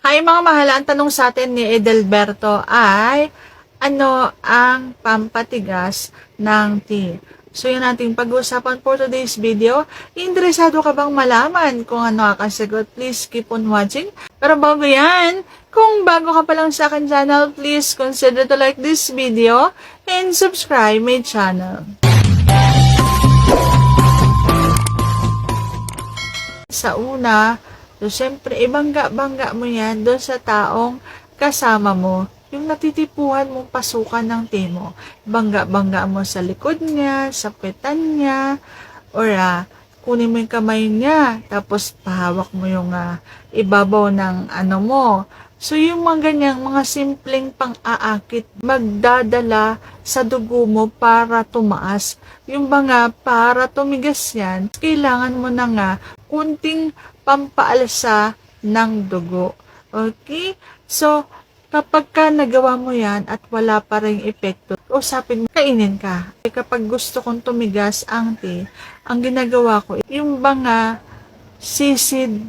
Hi mga mahal, ang tanong sa atin ni Edelberto ay, ano ang pampatigas ng tea? So yun ating pag-uusapan for today's video. Interesado ka bang malaman kung ano ang sagot? Please keep on watching. Pero bago yan, kung bago ka pa lang sa akin channel, please consider to like this video and subscribe my channel. Sa una, so, syempre, ibangga-bangga mo yan doon sa taong kasama mo. Yung natitipuhan mong pasukan ng tea mo. Bangga-bangga mo sa likod niya, sa petan niya, or kunin mo yung kamay niya, tapos pahawak mo yung ibabaw ng ano mo. So, yung mga ganyang, mga simpleng pang-aakit, magdadala sa dugo mo para tumaas. Yung mga para tumigas yan, kailangan mo na nga kunting pampaalsa ng dugo. Okay? So, kapag ka nagawa mo yan at wala pa ring epekto, usapin mo, kainin ka. Kapag gusto kong tumigas ang tea, ang ginagawa ko, yung mga sisid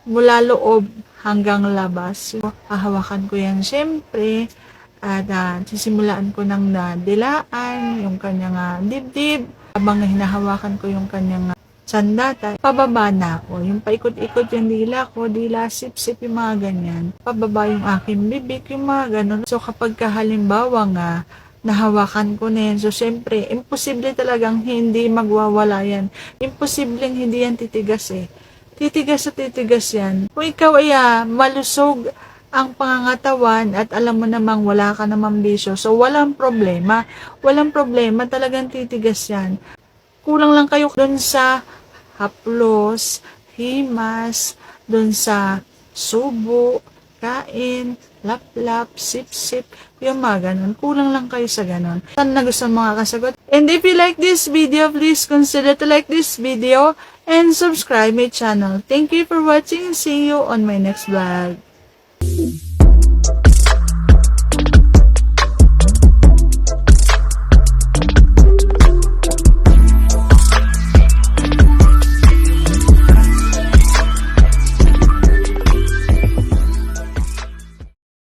mula loob hanggang labas. So, hahawakan ko yan syempre at sisimulaan ko ng dilaan, yung kanyang dibdib. Habang hinahawakan ko yung kanyang sandata, pababa na ako. Yung paikot-ikot yung dila ko, dila, sip-sip, yung mga ganyan. Pababa yung aking bibig, yung mga ganon. So, kapag halimbawa nahawakan ko na yan, so, syempre, imposible talagang hindi magwawala yan. Imposibleng hindi yan titigas eh. Titigas at titigas yan. Kung ikaw ay malusog ang pangangatawan at alam mo namang wala ka namang bisyo, so walang problema. Walang problema, talagang titigas yan. Kulang lang kayo doon sa haplos, himas, doon sa subo, kain, lap-lap, sip-sip, yung mga ganun. Kulang lang kayo sa ganun. Saan na gusto mga kasagot? And if you like this video, please consider to like this video and subscribe my channel. Thank you for watching and see you on my next vlog.